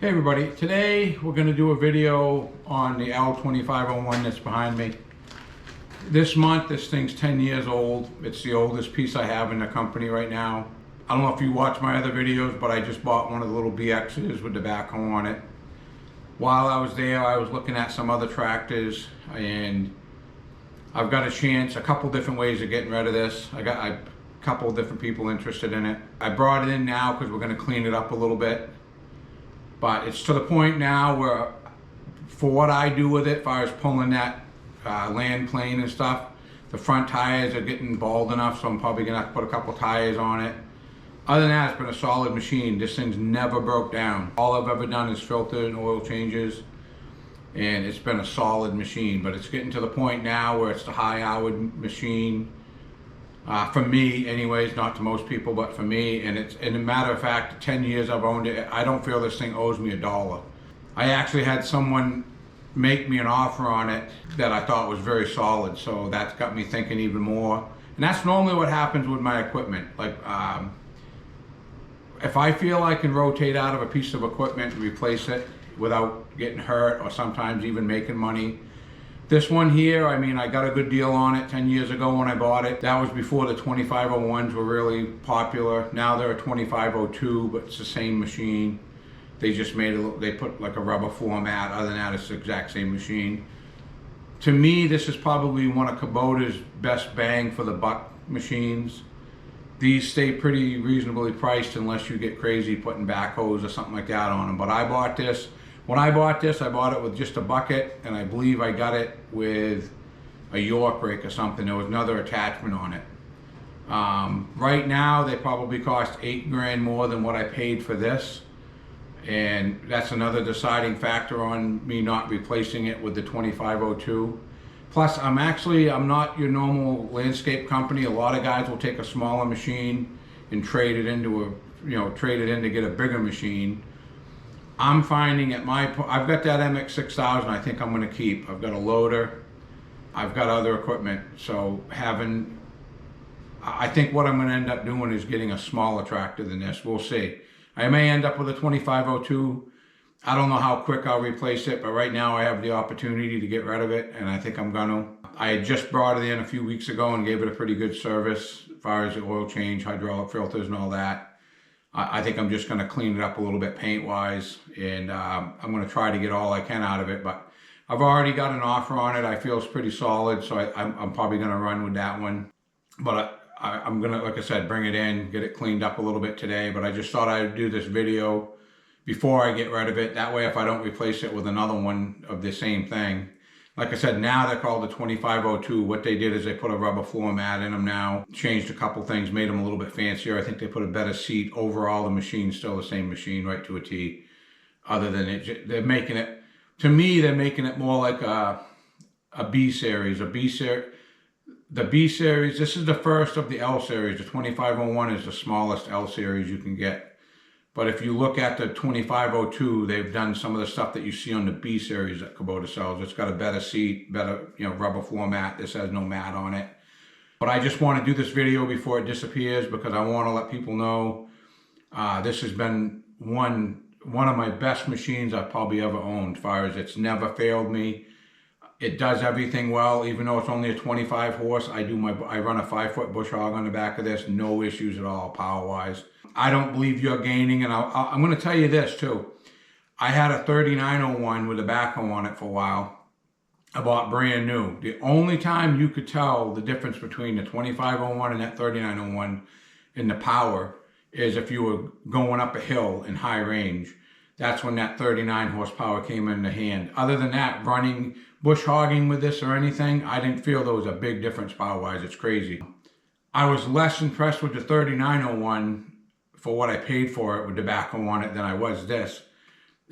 Hey everybody, today we're going to do a video on the L2501 that's behind me. This month, this thing's 10 years old. It's the oldest piece I have in the company right now. I don't know if you watch my other videos, but I just bought one of the little BXs with the backhoe on it. While I was there, I was looking at some other tractors, and I've got a couple different ways of getting rid of this. I got a couple different people interested in it. I brought it in now because we're going to clean it up a little bit. But it's to the point now where, for what I do with it, as far as pulling that land plane and stuff, the front tires are getting bald enough, so I'm probably gonna have to put a couple tires on it. Other than that, it's been a solid machine. This thing's never broke down. All I've ever done is filter and oil changes, and it's been a solid machine. But it's getting to the point now where it's the high-hour machine. For me anyways, not to most people, but for me, and it's, in a matter of fact, 10 years I've owned it, I don't feel this thing owes me $1. I actually had someone make me an offer on it that I thought was very solid, so that's got me thinking even more. And that's normally what happens with my equipment. Like, if I feel I can rotate out of a piece of equipment and replace it without getting hurt or sometimes even making money. This one here, I mean, I got a good deal on it 10 years ago when I bought it. That was before the 2501s were really popular. Now they're a 2502, but it's the same machine. They just made they put like a rubber format. Other than that, it's the exact same machine. To me, this is probably one of Kubota's best bang for the buck machines. These stay pretty reasonably priced unless you get crazy putting backhoes or something like that on them. But I bought this. When I bought this, I bought it with just a bucket, and I believe I got it with a York rake or something. There was another attachment on it. Right now, they probably cost $8 grand more than what I paid for this, and that's another deciding factor on me not replacing it with the 2502. Plus, I'm not your normal landscape company. A lot of guys will take a smaller machine and trade it in to get a bigger machine. I'm finding I've got that MX6000 I think I'm going to keep. I've got a loader. I've got other equipment. So I think what I'm going to end up doing is getting a smaller tractor than this. We'll see. I may end up with a 2502. I don't know how quick I'll replace it, but right now I have the opportunity to get rid of it, and I think I'm going to. I had just brought it in a few weeks ago and gave it a pretty good service as far as the oil change, hydraulic filters and all that. I think I'm just going to clean it up a little bit paint-wise, and I'm going to try to get all I can out of it. But I've already got an offer on it. I feel it's pretty solid, so I'm probably going to run with that one. But I'm going to, like I said, bring it in, get it cleaned up a little bit today. But I just thought I'd do this video before I get rid of it. That way, if I don't replace it with another one of the same thing. Like I said, now they're called the 2502. What they did is they put a rubber floor mat in them now, changed a couple things, made them a little bit fancier. I think they put a better seat. Overall, the machine's still the same machine, right to a T. Other than they're making it, to me, they're making it more like a B series. The B series, this is the first of the L series. The 2501 is the smallest L series you can get. But if you look at the 2502, they've done some of the stuff that you see on the B series that Kubota sells. It's got a better seat, better rubber floor mat. This has no mat on it. But I just want to do this video before it disappears because I want to let people know this has been one of my best machines I've probably ever owned. As far as it's never failed me. It does everything well, even though it's only a 25 horse. I run a 5-foot bush hog on the back of this. No issues at all, power-wise. I don't believe you're gaining, and I'm going to tell you this too. I had a 3901 with a backhoe on it for a while. I bought brand new. The only time you could tell the difference between the 2501 and that 3901 in the power is if you were going up a hill in high range. That's when that 39 horsepower came into hand. Other than that, running bush hogging with this or anything, I didn't feel there was a big difference power-wise. It's crazy. I was less impressed with the 3901 for what I paid for it with the backhoe on it than I was this.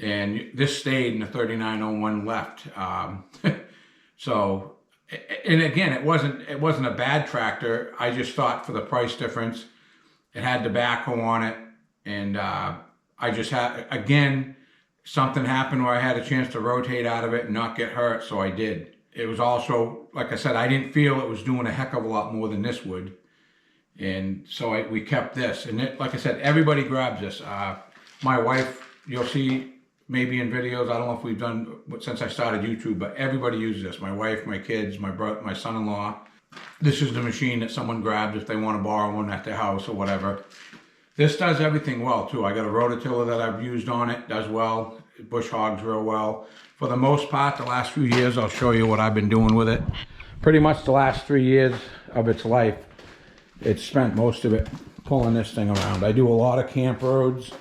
And this stayed and the 3901 left. So, and again, it wasn't a bad tractor. I just thought for the price difference, it had the backhoe on it. And I just had, again, something happened where I had a chance to rotate out of it and not get hurt, so I did. It was also, like I said, I didn't feel it was doing a heck of a lot more than this would. And so we kept this. And like I said, everybody grabs this. My wife, you'll see maybe in videos. I don't know if we've done since I started YouTube, but everybody uses this. My wife, my kids, my brother, my son-in-law. This is the machine that someone grabs if they want to borrow one at their house or whatever. This does everything well too. I got a rototiller that I've used on it, does well. It bush hogs real well. For the most part, the last few years, I'll show you what I've been doing with it. Pretty much the last 3 years of its life, it's spent most of it pulling this thing around. I do a lot of camp roads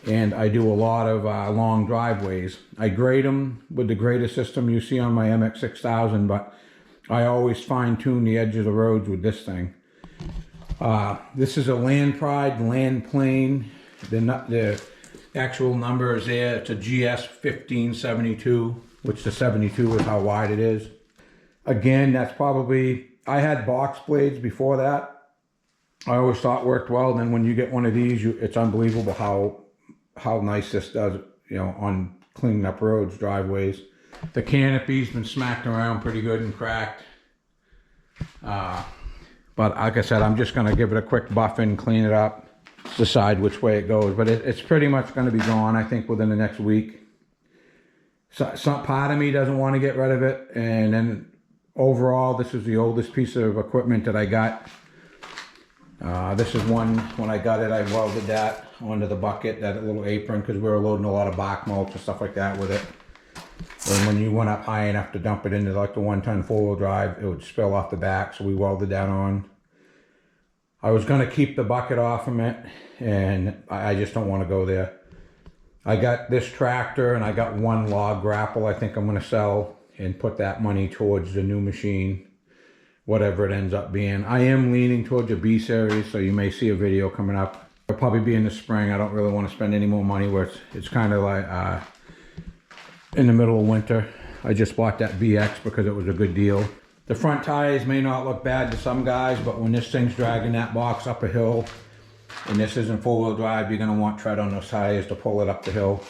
and I do a lot of long driveways. I grade them with the grader system you see on my MX6000, but I always fine tune the edge of the roads with this thing. This is a Land Pride Land Plane. The actual number is there. It's a GS 1572, which the 72 is how wide it is. Again, that's probably, I had box blades before that. I always thought worked well. Then when you get one of these, it's unbelievable how nice this does, you know, on cleaning up roads, driveways. The canopy's been smacked around pretty good and cracked. But like I said, I'm just gonna give it a quick buffing, clean it up, decide which way it goes. But it's pretty much gonna be gone, I think, within the next week. So, some part of me doesn't want to get rid of it. And then overall, this is the oldest piece of equipment that I got. This is one, when I got it, I welded that onto the bucket, that little apron, because we were loading a lot of bark mulch and stuff like that with it. And when you went up high enough to dump it into like the 1-ton 4-wheel drive, it would spill off the back, so we welded that on. I was going to keep the bucket off from it, and I just don't want to go there. I got this tractor, and I got one log grapple I think I'm going to sell and put that money towards the new machine, whatever it ends up being. I am leaning towards a B series, so you may see a video coming up. It'll probably be in the spring. I don't really want to spend any more money where it's kind of like in the middle of winter. I just bought that BX because it was a good deal. The front tires may not look bad to some guys, but when this thing's dragging that box up a hill, and this isn't 4-wheel drive, you're going to want tread on those tires to pull it up the hill.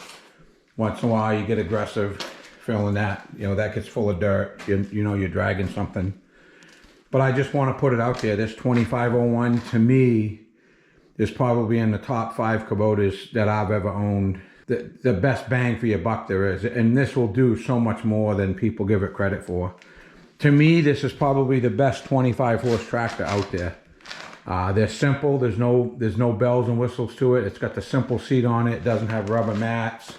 Once in a while you get aggressive feeling that, you know, that gets full of dirt. You know you're dragging something. But I just want to put it out there. This 2501 to me is probably in the top 5 Kubotas that I've ever owned. The best bang for your buck there is. And this will do so much more than people give it credit for. To me, this is probably the best 25 horse tractor out there. They're simple. There's no bells and whistles to it. It's got the simple seat on it. It doesn't have rubber mats.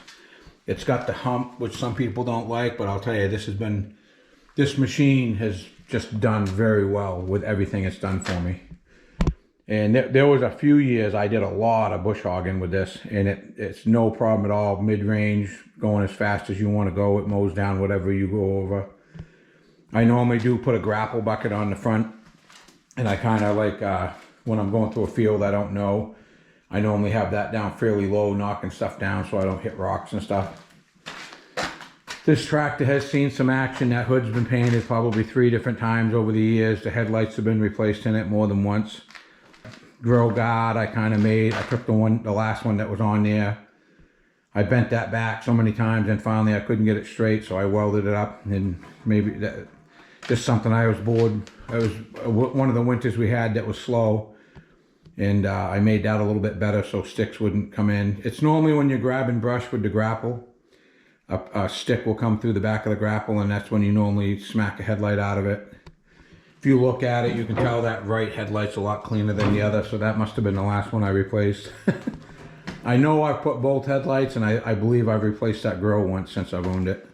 It's got the hump, which some people don't like, but I'll tell you, this machine has just done very well with everything it's done for me. And there was a few years I did a lot of bush hogging with this, and it's no problem at all. Mid-range, going as fast as you want to go. It mows down whatever you go over. I normally do put a grapple bucket on the front, and I kind of like, when I'm going through a field I don't know, I normally have that down fairly low, knocking stuff down so I don't hit rocks and stuff. This tractor has seen some action. That hood's been painted probably 3 different times over the years. The headlights have been replaced in it more than once. Grill guard I kind of made. I took the last one that was on there. I bent that back so many times, and finally I couldn't get it straight, so I welded it up. And maybe that, just something I was bored. It was one of the winters we had that was slow, and I made that a little bit better so sticks wouldn't come in. It's normally when you're grabbing brush with the grapple, a stick will come through the back of the grapple, and that's when you normally smack a headlight out of it. If you look at it, you can tell that right headlight's a lot cleaner than the other, so that must have been the last one I replaced. I know I've put both headlights, and I believe I've replaced that grill once since I've owned it.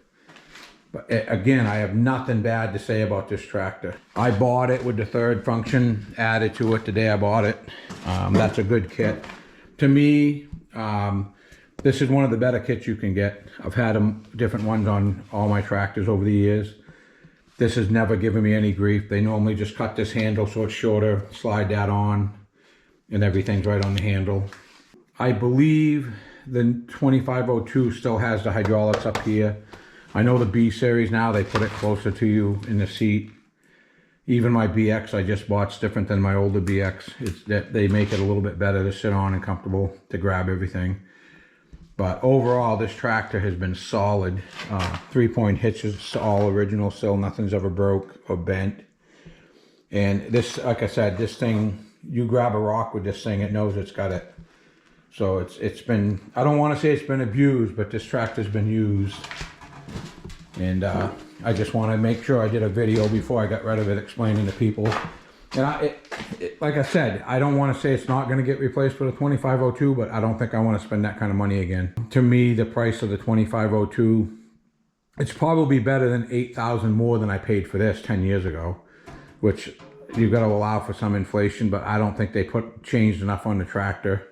But again, I have nothing bad to say about this tractor. I bought it with the 3rd function added to it the day I bought it. That's a good kit. To me, this is one of the better kits you can get. I've had different ones on all my tractors over the years. This has never given me any grief. They normally just cut this handle so it's shorter, slide that on, and everything's right on the handle. I believe the 2502 still has the hydraulics up here. I know the B series now, they put it closer to you in the seat. Even my BX I just bought's different than my older BX. It's that they make it a little bit better to sit on and comfortable to grab everything. But overall, this tractor has been solid. 3-point hitches, all original still. Nothing's ever broke or bent. And this, like I said, this thing, you grab a rock with this thing, it knows it's got it. So it's been, I don't want to say it's been abused, but this tractor's been used. And I just want to make sure I did a video before I got rid of it explaining to people. And like I said, I don't want to say it's not going to get replaced with a 2502, but I don't think I want to spend that kind of money again. To me, the price of the 2502, it's probably better than $8,000 more than I paid for this 10 years ago, which you've got to allow for some inflation, but I don't think they changed enough on the tractor.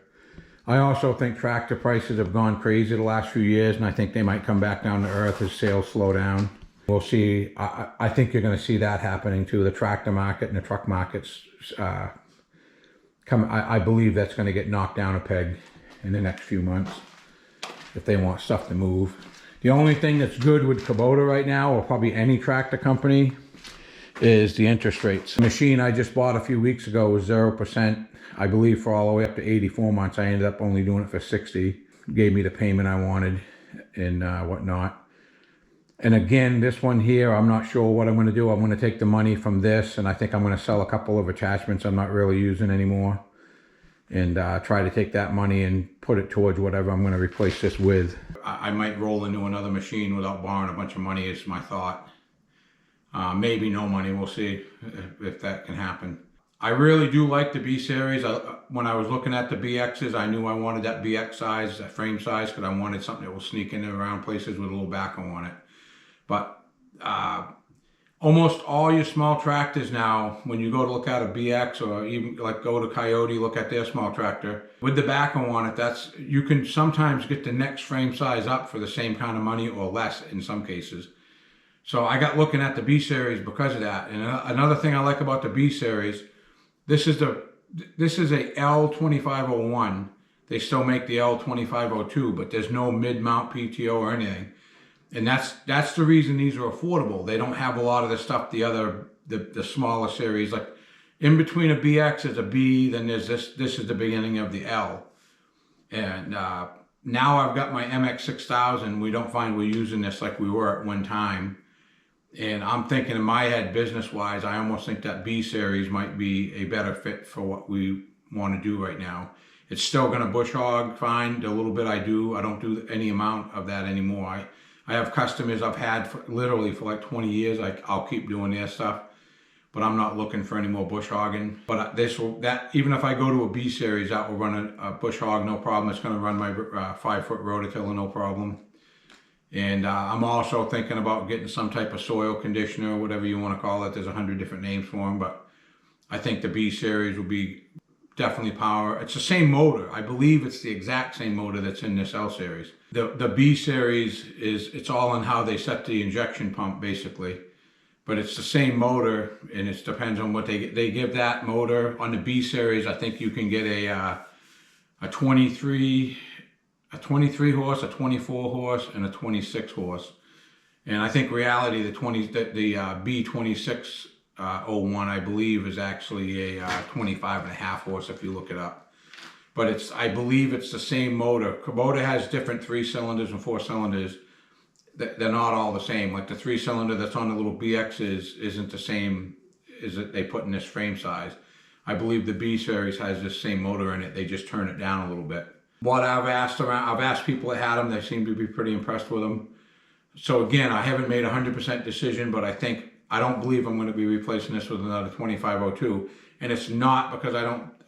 I also think tractor prices have gone crazy the last few years, and I think they might come back down to earth as sales slow down. We'll see. I think you're going to see that happening too. The tractor market and the truck markets I believe that's going to get knocked down a peg in the next few months if they want stuff to move. The only thing that's good with Kubota right now, or probably any tractor company, is the interest rates. The machine I just bought a few weeks ago was 0%. I believe for all the way up to 84 months. I ended up only doing it for 60. Gave me the payment I wanted and whatnot. And again, this one here, I'm not sure what I'm going to do. I'm going to take the money from this, and I think I'm going to sell a couple of attachments I'm not really using anymore, and try to take that money and put it towards whatever I'm going to replace this with. I might roll into another machine without borrowing a bunch of money is my thought. Maybe no money. We'll see if that can happen. I really do like the B series. When I was looking at the BXs, I knew I wanted that BX size, that frame size, because I wanted something that will sneak in around places with a little backhoe on it. But almost all your small tractors now, when you go to look at a BX or even like go to Coyote, look at their small tractor, with the backhoe on it, you can sometimes get the next frame size up for the same kind of money or less in some cases. So I got looking at the B series because of that. And another thing I like about the B series, this is a L2501. They still make the L2502, but there's no mid-mount PTO or anything. And that's the reason these are affordable. They don't have a lot of the stuff the smaller series. Like in between a BX is a B, then there's this is the beginning of the L. And now I've got my MX6000. We don't find we're using this like we were at one time. And I'm thinking in my head, business-wise, I almost think that B series might be a better fit for what we want to do right now. It's still going to bush hog fine. The little bit I don't do any amount of that anymore. I have customers I've had literally for like 20 years. I'll keep doing their stuff, but I'm not looking for any more bush hogging. But even if I go to a B series, that will run a bush hog, no problem. It's going to run my 5-foot rototiller, no problem. And I'm also thinking about getting some type of soil conditioner, whatever you want to call it. There's 100 different names for them, but I think the B series will be definitely power. It's the same motor. I believe it's the exact same motor that's in this L series. The B series it's all in how they set the injection pump basically, but it's the same motor, and it depends on what they give that motor. On the B series, I think you can get a 23 horse, a 24 horse, and a 26 horse. And I think reality, the B2601, I believe, is actually a 25 and a half horse if you look it up. But I believe it's the same motor. Kubota has different 3 cylinders and 4 cylinders. They're not all the same. Like the 3 cylinder that's on the little BXs isn't the same as that they put in this frame size. I believe the B series has this same motor in it. They just turn it down a little bit. What I've asked people that had them, they seem to be pretty impressed with them. So again, I haven't made a 100% decision, but I don't believe I'm going to be replacing this with another 2502. And it's not because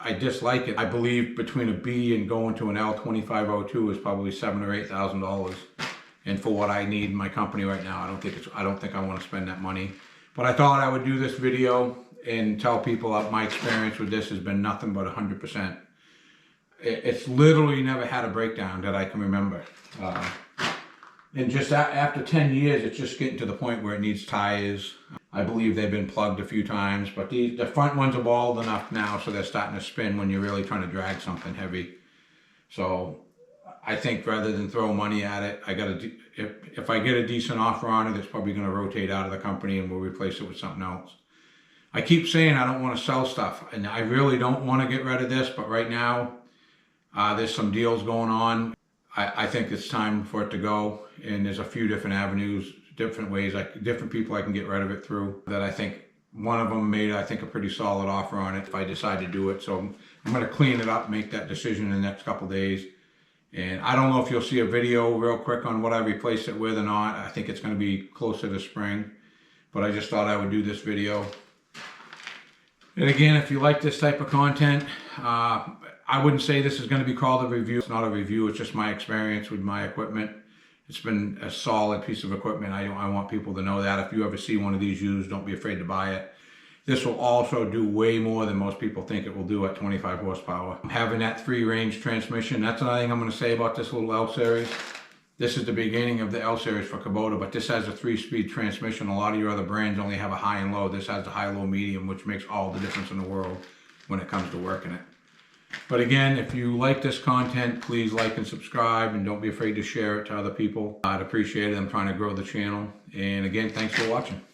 I dislike it. I believe between a B and going to an L2502 is probably $7,000 or $8,000. And for what I need in my company right now, I don't think I want to spend that money. But I thought I would do this video and tell people that my experience with this has been nothing but 100%. It's literally never had a breakdown that I can remember. And just after 10 years, it's just getting to the point where it needs tires. I believe they've been plugged a few times, but the front ones are bald enough now, so they're starting to spin when you're really trying to drag something heavy. So I think rather than throw money at it, if I get a decent offer on it, it's probably going to rotate out of the company and we'll replace it with something else. I keep saying I don't want to sell stuff, and I really don't want to get rid of this, but right now there's some deals going on. I think it's time for it to go, and there's a few different avenues, different ways, different people I can get rid of it through. That I think one of them made, I think, a pretty solid offer on it if I decide to do it. So I'm gonna clean it up, make that decision in the next couple days. And I don't know if you'll see a video real quick on what I replace it with or not. I think it's gonna be closer to spring, but I just thought I would do this video. And again, if you like this type of content, I wouldn't say this is going to be called a review. It's not a review. It's just my experience with my equipment. It's been a solid piece of equipment. I want people to know that. If you ever see one of these used, don't be afraid to buy it. This will also do way more than most people think it will do at 25 horsepower. Having that 3-range transmission, that's another thing I'm going to say about this little L Series. This is the beginning of the L Series for Kubota, but this has a 3-speed transmission. A lot of your other brands only have a high and low. This has the high, low, medium, which makes all the difference in the world when it comes to working it. But again, if you like this content, please like and subscribe, and don't be afraid to share it to other people. I'd appreciate it. I'm trying to grow the channel. And again, thanks for watching.